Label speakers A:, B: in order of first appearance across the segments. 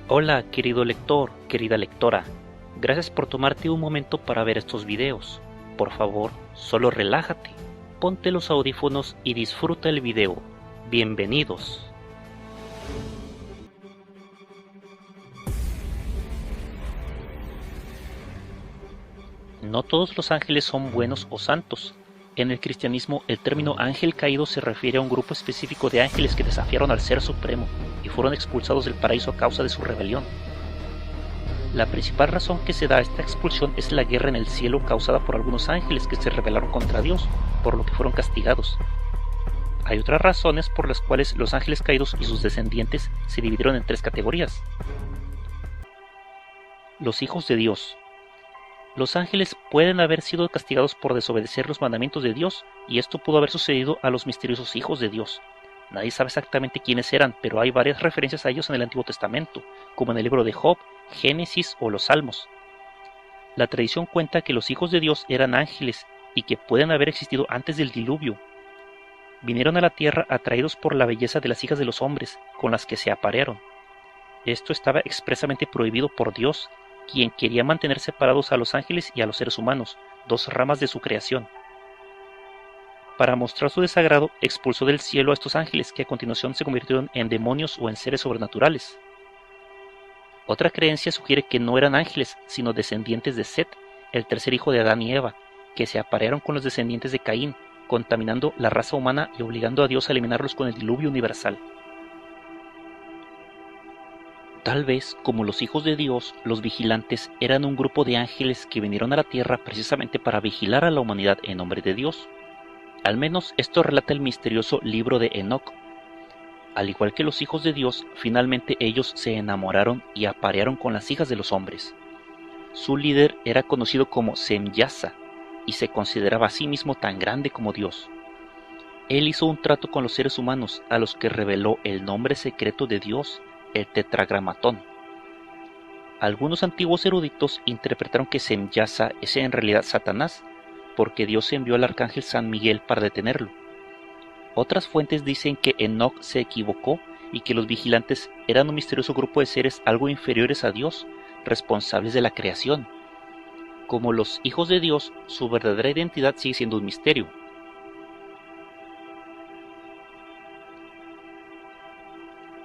A: Hola, querido lector, querida lectora. Gracias por tomarte un momento para ver estos videos. Por favor, solo relájate, ponte los audífonos y disfruta el video. Bienvenidos. No todos los ángeles son buenos o santos. En el cristianismo, el término ángel caído se refiere a un grupo específico de ángeles que desafiaron al Ser Supremo y fueron expulsados del paraíso a causa de su rebelión. La principal razón que se da a esta expulsión es la guerra en el cielo causada por algunos ángeles que se rebelaron contra Dios, por lo que fueron castigados. Hay otras razones por las cuales los ángeles caídos y sus descendientes se dividieron en tres categorías. Los hijos de Dios. Los ángeles pueden haber sido castigados por desobedecer los mandamientos de Dios, y esto pudo haber sucedido a los misteriosos hijos de Dios. Nadie sabe exactamente quiénes eran, pero hay varias referencias a ellos en el Antiguo Testamento, como en el libro de Job, Génesis o los Salmos. La tradición cuenta que los hijos de Dios eran ángeles y que pueden haber existido antes del diluvio. Vinieron a la tierra atraídos por la belleza de las hijas de los hombres, con las que se aparearon. Esto estaba expresamente prohibido por Dios, quien quería mantener separados a los ángeles y a los seres humanos, dos ramas de su creación. Para mostrar su desagrado, expulsó del cielo a estos ángeles, que a continuación se convirtieron en demonios o en seres sobrenaturales. Otra creencia sugiere que no eran ángeles, sino descendientes de Set, el tercer hijo de Adán y Eva, que se aparearon con los descendientes de Caín, contaminando la raza humana y obligando a Dios a eliminarlos con el diluvio universal. Tal vez, como los hijos de Dios, los vigilantes eran un grupo de ángeles que vinieron a la tierra precisamente para vigilar a la humanidad en nombre de Dios. Al menos esto relata el misterioso libro de Enoc. Al igual que los hijos de Dios, finalmente ellos se enamoraron y aparearon con las hijas de los hombres. Su líder era conocido como Semyasa y se consideraba a sí mismo tan grande como Dios. Él hizo un trato con los seres humanos, a los que reveló el nombre secreto de Dios, el Tetragramatón. Algunos antiguos eruditos interpretaron que Semyasa es en realidad Satanás, porque Dios envió al arcángel San Miguel para detenerlo. Otras fuentes dicen que Enoc se equivocó y que los vigilantes eran un misterioso grupo de seres algo inferiores a Dios, responsables de la creación. Como los hijos de Dios, su verdadera identidad sigue siendo un misterio.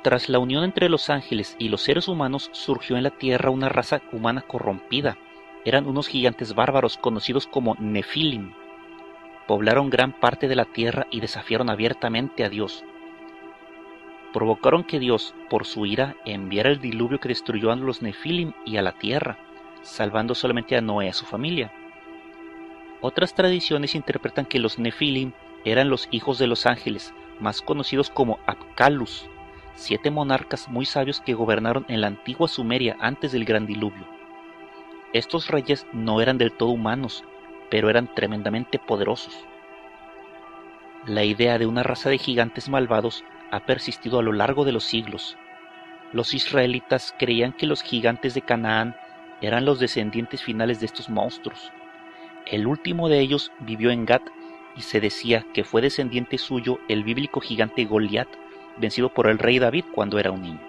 A: Tras la unión entre los ángeles y los seres humanos, surgió en la tierra una raza humana corrompida. Eran unos gigantes bárbaros conocidos como Nefilim. Poblaron gran parte de la tierra y desafiaron abiertamente a Dios. Provocaron que Dios, por su ira, enviara el diluvio que destruyó a los Nefilim y a la tierra, salvando solamente a Noé y a su familia. Otras tradiciones interpretan que los Nefilim eran los hijos de los ángeles, más conocidos como Apkalus, 7 monarcas muy sabios que gobernaron en la antigua Sumeria antes del gran diluvio. Estos reyes no eran del todo humanos, pero eran tremendamente poderosos. La idea de una raza de gigantes malvados ha persistido a lo largo de los siglos. Los israelitas creían que los gigantes de Canaán eran los descendientes finales de estos monstruos. El último de ellos vivió en Gat y se decía que fue descendiente suyo el bíblico gigante Goliat, vencido por el rey David cuando era un niño.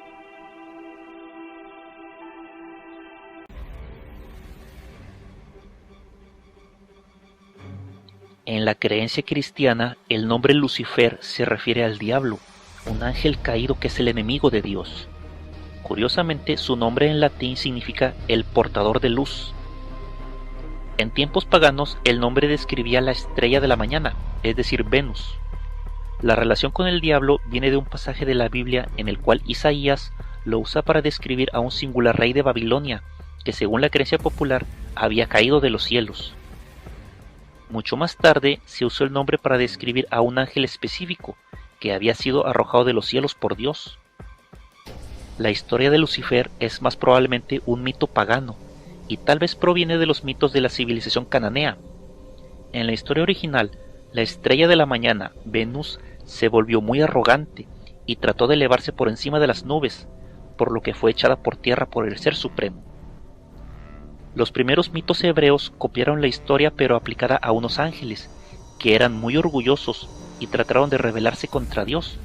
A: En la creencia cristiana, el nombre Lucifer se refiere al diablo, un ángel caído que es el enemigo de Dios. Curiosamente, su nombre en latín significa el portador de luz. En tiempos paganos, el nombre describía la estrella de la mañana, es decir, Venus. La relación con el diablo viene de un pasaje de la Biblia en el cual Isaías lo usa para describir a un singular rey de Babilonia, que según la creencia popular había caído de los cielos. Mucho más tarde se usó el nombre para describir a un ángel específico, que había sido arrojado de los cielos por Dios. La historia de Lucifer es más probablemente un mito pagano, y tal vez proviene de los mitos de la civilización cananea. En la historia original, la estrella de la mañana, Venus, se volvió muy arrogante y trató de elevarse por encima de las nubes, por lo que fue echada por tierra por el Ser Supremo. Los primeros mitos hebreos copiaron la historia pero aplicada a unos ángeles, que eran muy orgullosos y trataron de rebelarse contra Dios.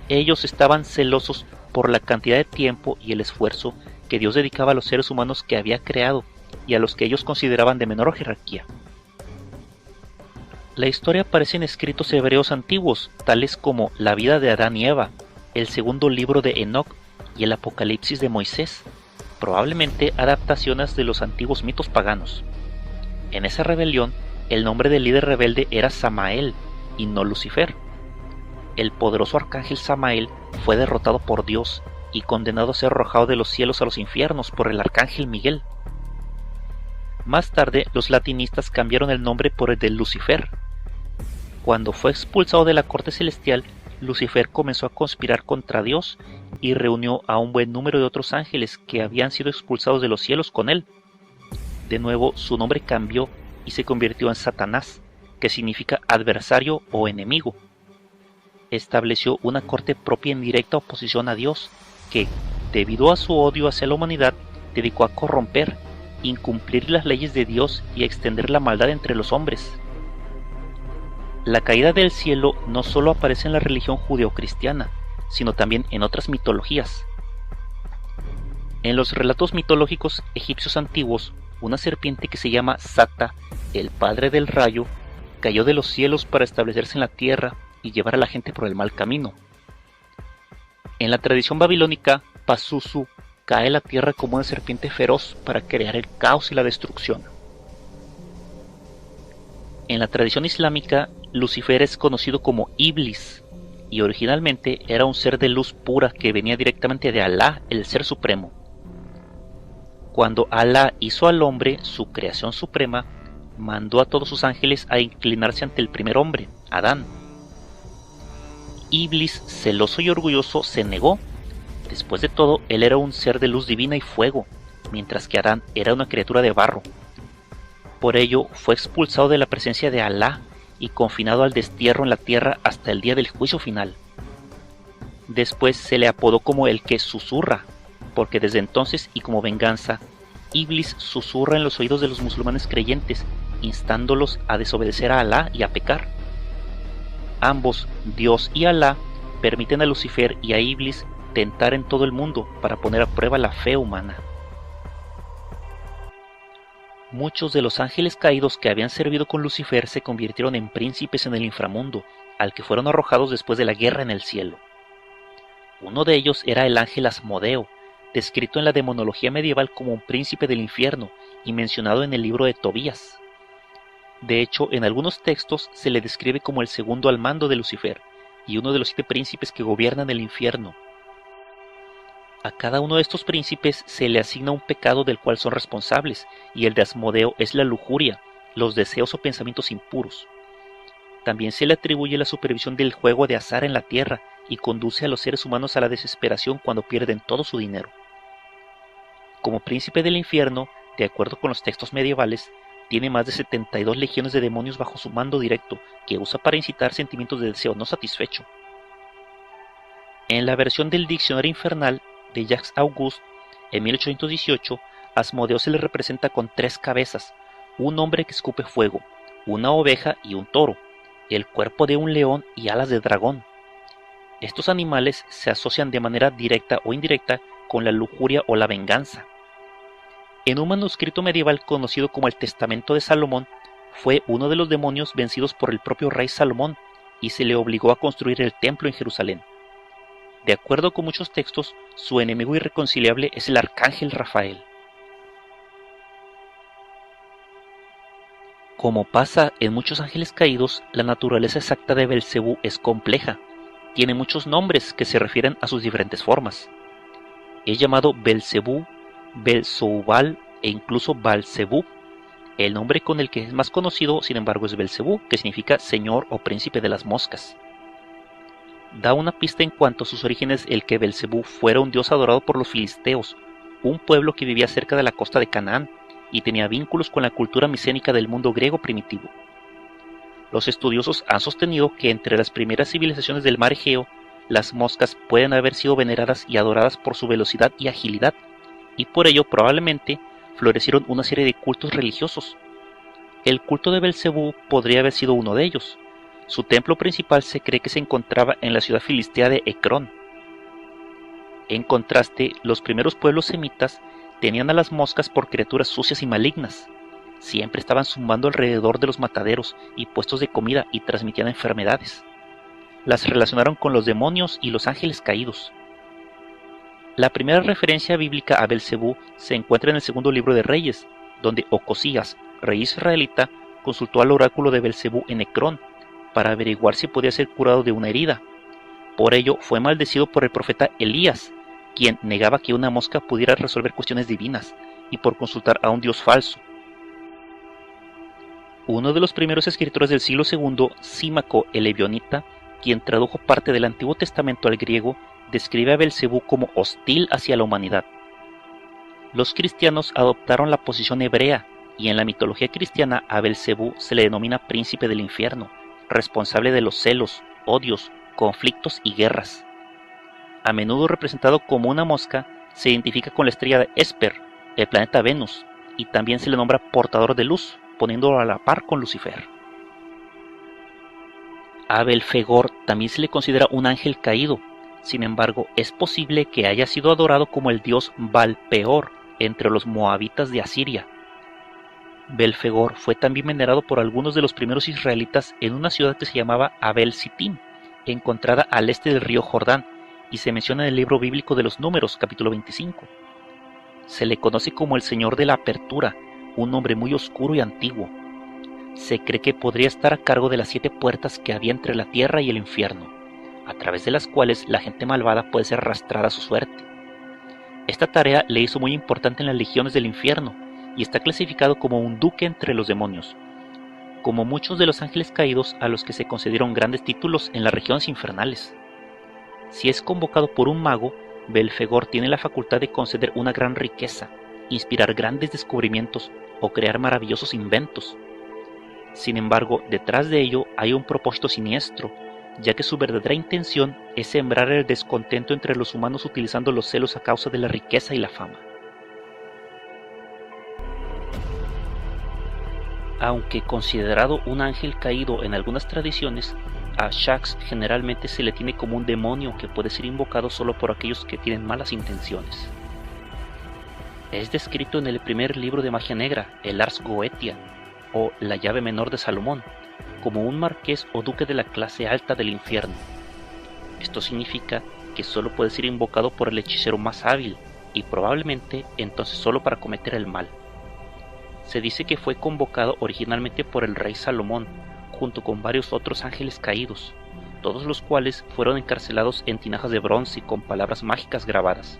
A: Ellos estaban celosos por la cantidad de tiempo y el esfuerzo que Dios dedicaba a los seres humanos que había creado y a los que ellos consideraban de menor jerarquía. La historia aparece en escritos hebreos antiguos, tales como la vida de Adán y Eva, el segundo libro de Enoc y el Apocalipsis de Moisés, probablemente adaptaciones de los antiguos mitos paganos. En esa rebelión, el nombre del líder rebelde era Samael y no Lucifer. El poderoso arcángel Samael fue derrotado por Dios y condenado a ser arrojado de los cielos a los infiernos por el arcángel Miguel. Más tarde, los latinistas cambiaron el nombre por el de Lucifer. Cuando fue expulsado de la corte celestial, Lucifer comenzó a conspirar contra Dios y reunió a un buen número de otros ángeles que habían sido expulsados de los cielos con él. De nuevo, su nombre cambió y se convirtió en Satanás, que significa adversario o enemigo. Estableció una corte propia en directa oposición a Dios, que, debido a su odio hacia la humanidad, dedicó a corromper, incumplir las leyes de Dios y a extender la maldad entre los hombres. La caída del cielo no solo aparece en la religión judeocristiana, sino también en otras mitologías. En los relatos mitológicos egipcios antiguos, una serpiente que se llama Sata, el padre del rayo, cayó de los cielos para establecerse en la tierra y llevar a la gente por el mal camino. En la tradición babilónica, Pazuzu cae a la tierra como una serpiente feroz para crear el caos y la destrucción. En la tradición islámica, Lucifer es conocido como Iblis, y originalmente era un ser de luz pura que venía directamente de Alá, el Ser Supremo. Cuando Alá hizo al hombre, su creación suprema, mandó a todos sus ángeles a inclinarse ante el primer hombre, Adán. Iblis, celoso y orgulloso, se negó. Después de todo, él era un ser de luz divina y fuego, mientras que Adán era una criatura de barro. Por ello, fue expulsado de la presencia de Alá y confinado al destierro en la tierra hasta el día del juicio final. Después se le apodó como el que susurra, porque desde entonces y como venganza, Iblis susurra en los oídos de los musulmanes creyentes, instándolos a desobedecer a Alá y a pecar. Ambos, Dios y Alá, permiten a Lucifer y a Iblis tentar en todo el mundo para poner a prueba la fe humana. Muchos de los ángeles caídos que habían servido con Lucifer se convirtieron en príncipes en el inframundo, al que fueron arrojados después de la guerra en el cielo. Uno de ellos era el ángel Asmodeo, descrito en la demonología medieval como un príncipe del infierno y mencionado en el libro de Tobías. De hecho, en algunos textos se le describe como el segundo al mando de Lucifer y uno de los 7 príncipes que gobiernan el infierno. A cada uno de estos príncipes se le asigna un pecado del cual son responsables, y el de Asmodeo es la lujuria, los deseos o pensamientos impuros. También se le atribuye la supervisión del juego de azar en la tierra y conduce a los seres humanos a la desesperación cuando pierden todo su dinero. Como príncipe del infierno, de acuerdo con los textos medievales, tiene más de 72 legiones de demonios bajo su mando directo, que usa para incitar sentimientos de deseo no satisfecho. En la versión del Diccionario Infernal de Jacques Auguste, en 1818, Asmodeo se le representa con 3 cabezas, un hombre que escupe fuego, una oveja y un toro, el cuerpo de un león y alas de dragón. Estos animales se asocian de manera directa o indirecta con la lujuria o la venganza. En un manuscrito medieval conocido como el Testamento de Salomón, fue uno de los demonios vencidos por el propio rey Salomón y se le obligó a construir el templo en Jerusalén. De acuerdo con muchos textos, su enemigo irreconciliable es el arcángel Rafael. Como pasa en muchos ángeles caídos, la naturaleza exacta de Belcebú es compleja. Tiene muchos nombres que se refieren a sus diferentes formas. Es llamado Belcebú, Belzoubal e incluso Balcebú. El nombre con el que es más conocido, sin embargo, es Belcebú, que significa señor o príncipe de las moscas. Da una pista en cuanto a sus orígenes el que Belcebú fuera un dios adorado por los filisteos, un pueblo que vivía cerca de la costa de Canaán y tenía vínculos con la cultura micénica del mundo griego primitivo. Los estudiosos han sostenido que entre las primeras civilizaciones del mar Egeo, las moscas pueden haber sido veneradas y adoradas por su velocidad y agilidad, y por ello probablemente florecieron una serie de cultos religiosos. El culto de Belcebú podría haber sido uno de ellos. Su templo principal se cree que se encontraba en la ciudad filistea de Ecrón. En contraste, los primeros pueblos semitas tenían a las moscas por criaturas sucias y malignas. Siempre estaban zumbando alrededor de los mataderos y puestos de comida y transmitían enfermedades. Las relacionaron con los demonios y los ángeles caídos. La primera referencia bíblica a Belcebú se encuentra en el segundo libro de Reyes, donde Ocosías, rey israelita, consultó al oráculo de Belcebú en Ecrón para averiguar si podía ser curado de una herida. Por ello fue maldecido por el profeta Elías, quien negaba que una mosca pudiera resolver cuestiones divinas, y por consultar a un dios falso. Uno de los primeros escritores del siglo II, Símaco el Ebionita, quien tradujo parte del Antiguo Testamento al griego, describe a Belcebú como hostil hacia la humanidad. Los cristianos adoptaron la posición hebrea, y en la mitología cristiana a Belcebú se le denomina príncipe del infierno, responsable de los celos, odios, conflictos y guerras. A menudo representado como una mosca, se identifica con la estrella de Esper, el planeta Venus, y también se le nombra portador de luz, poniéndolo a la par con Lucifer. A Belfegor también se le considera un ángel caído. Sin embargo, es posible que haya sido adorado como el dios Baal-peor entre los moabitas de Asiria. Belfegor fue también venerado por algunos de los primeros israelitas en una ciudad que se llamaba Abel-Sittim, encontrada al este del río Jordán, y se menciona en el libro bíblico de los Números, capítulo 25. Se le conoce como el Señor de la Apertura, un hombre muy oscuro y antiguo. Se cree que podría estar a cargo de las 7 puertas que había entre la tierra y el infierno, a través de las cuales la gente malvada puede ser arrastrada a su suerte. Esta tarea le hizo muy importante en las legiones del infierno, y está clasificado como un duque entre los demonios, como muchos de los ángeles caídos a los que se concedieron grandes títulos en las regiones infernales. Si es convocado por un mago, Belfegor tiene la facultad de conceder una gran riqueza, inspirar grandes descubrimientos o crear maravillosos inventos. Sin embargo, detrás de ello hay un propósito siniestro, ya que su verdadera intención es sembrar el descontento entre los humanos utilizando los celos a causa de la riqueza y la fama. Aunque considerado un ángel caído en algunas tradiciones, a Shax generalmente se le tiene como un demonio que puede ser invocado solo por aquellos que tienen malas intenciones. Es descrito en el primer libro de magia negra, el Ars Goetia, o la llave menor de Salomón, como un marqués o duque de la clase alta del infierno. Esto significa que solo puede ser invocado por el hechicero más hábil, y probablemente entonces solo para cometer el mal. Se dice que fue convocado originalmente por el rey Salomón, junto con varios otros ángeles caídos, todos los cuales fueron encarcelados en tinajas de bronce con palabras mágicas grabadas.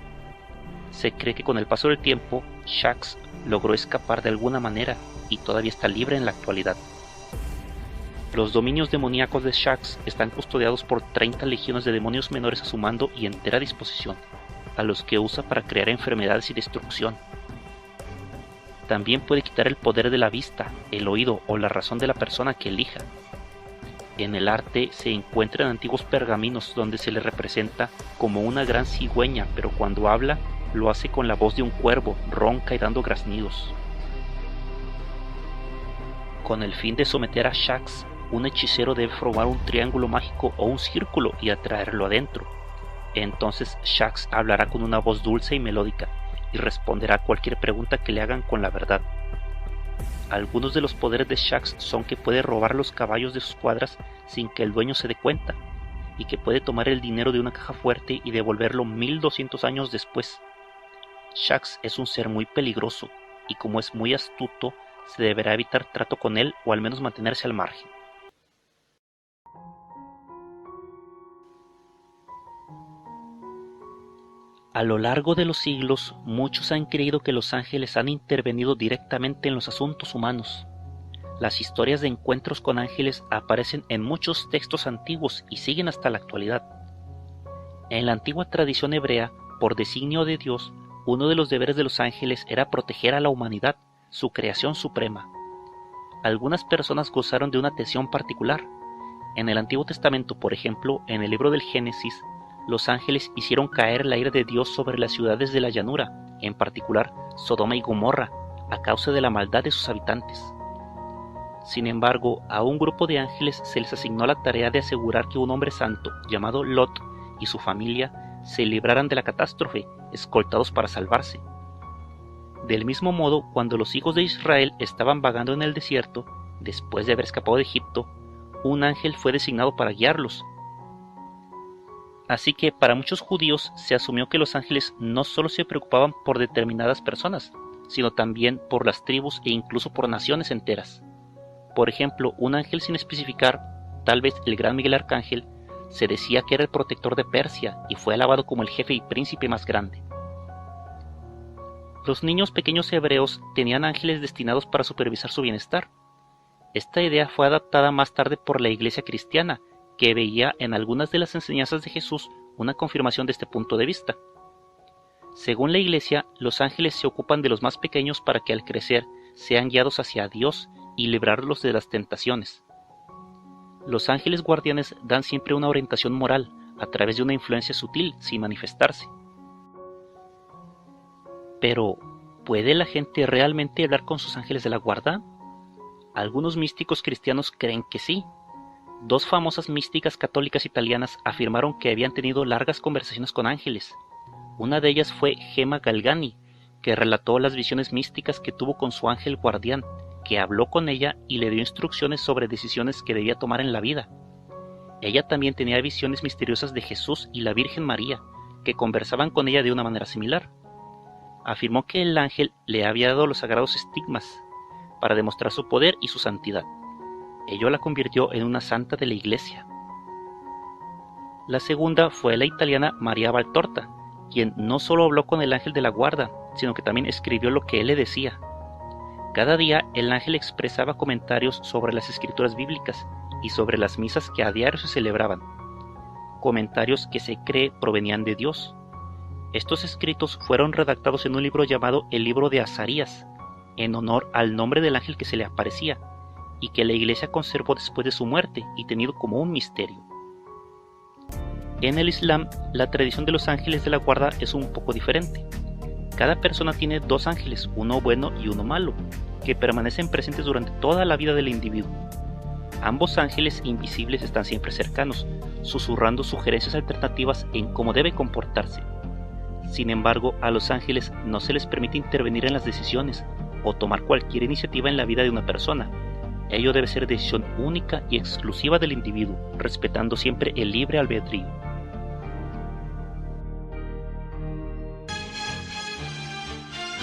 A: Se cree que con el paso del tiempo, Shax logró escapar de alguna manera y todavía está libre en la actualidad. Los dominios demoníacos de Shax están custodiados por 30 legiones de demonios menores a su mando y entera disposición, a los que usa para crear enfermedades y destrucción. También puede quitar el poder de la vista, el oído o la razón de la persona que elija. En el arte se encuentran antiguos pergaminos donde se le representa como una gran cigüeña, pero cuando habla lo hace con la voz de un cuervo, ronca y dando graznidos. Con el fin de someter a Shax, un hechicero debe formar un triángulo mágico o un círculo y atraerlo adentro. Entonces Shax hablará con una voz dulce y melódica y responderá a cualquier pregunta que le hagan con la verdad. Algunos de los poderes de Shax son que puede robar los caballos de sus cuadras sin que el dueño se dé cuenta, y que puede tomar el dinero de una caja fuerte y devolverlo 1200 años después. Shax es un ser muy peligroso, y como es muy astuto, se deberá evitar trato con él o al menos mantenerse al margen. A lo largo de los siglos, muchos han creído que los ángeles han intervenido directamente en los asuntos humanos. Las historias de encuentros con ángeles aparecen en muchos textos antiguos y siguen hasta la actualidad. En la antigua tradición hebrea, por designio de Dios, uno de los deberes de los ángeles era proteger a la humanidad, su creación suprema. Algunas personas gozaron de una atención particular. En el Antiguo Testamento, por ejemplo, en el libro del Génesis, los ángeles hicieron caer el aire de Dios sobre las ciudades de la llanura, en particular Sodoma y Gomorra, a causa de la maldad de sus habitantes. Sin embargo, a un grupo de ángeles se les asignó la tarea de asegurar que un hombre santo, llamado Lot, y su familia se libraran de la catástrofe, escoltados para salvarse. Del mismo modo, cuando los hijos de Israel estaban vagando en el desierto, después de haber escapado de Egipto, un ángel fue designado para guiarlos. Así que para muchos judíos se asumió que los ángeles no solo se preocupaban por determinadas personas, sino también por las tribus e incluso por naciones enteras. Por ejemplo, un ángel sin especificar, tal vez el gran Miguel Arcángel, se decía que era el protector de Persia y fue alabado como el jefe y príncipe más grande. Los niños pequeños hebreos tenían ángeles destinados para supervisar su bienestar. Esta idea fue adaptada más tarde por la Iglesia cristiana, que veía en algunas de las enseñanzas de Jesús una confirmación de este punto de vista. Según la Iglesia, los ángeles se ocupan de los más pequeños para que al crecer sean guiados hacia Dios y librarlos de las tentaciones. Los ángeles guardianes dan siempre una orientación moral a través de una influencia sutil sin manifestarse. Pero, ¿puede la gente realmente hablar con sus ángeles de la guarda? Algunos místicos cristianos creen que sí. Dos famosas místicas católicas italianas afirmaron que habían tenido largas conversaciones con ángeles. Una de ellas fue Gemma Galgani, que relató las visiones místicas que tuvo con su ángel guardián, que habló con ella y le dio instrucciones sobre decisiones que debía tomar en la vida. Ella también tenía visiones misteriosas de Jesús y la Virgen María, que conversaban con ella de una manera similar. Afirmó que el ángel le había dado los sagrados estigmas para demostrar su poder y su santidad. Ello la convirtió en una santa de la Iglesia. La segunda fue la italiana María Valtorta, quien no solo habló con el ángel de la guarda, sino que también escribió lo que él le decía. Cada día el ángel expresaba comentarios sobre las escrituras bíblicas y sobre las misas que a diario se celebraban, comentarios que se cree provenían de Dios. Estos escritos fueron redactados en un libro llamado el Libro de Azarías, en honor al nombre del ángel que se le aparecía, y que la Iglesia conservó después de su muerte y tenido como un misterio. En el Islam, la tradición de los ángeles de la guarda es un poco diferente. Cada persona tiene dos ángeles, uno bueno y uno malo, que permanecen presentes durante toda la vida del individuo. Ambos ángeles invisibles están siempre cercanos, susurrando sugerencias alternativas en cómo debe comportarse. Sin embargo, a los ángeles no se les permite intervenir en las decisiones o tomar cualquier iniciativa en la vida de una persona. Ello debe ser decisión única y exclusiva del individuo, respetando siempre el libre albedrío.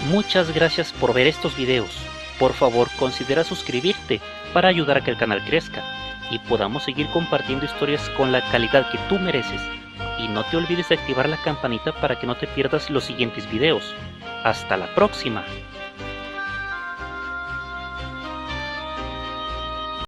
A: Muchas gracias por ver estos videos. Por favor, considera suscribirte para ayudar a que el canal crezca y podamos seguir compartiendo historias con la calidad que tú mereces. Y no te olvides de activar la campanita para que no te pierdas los siguientes videos. ¡Hasta la próxima!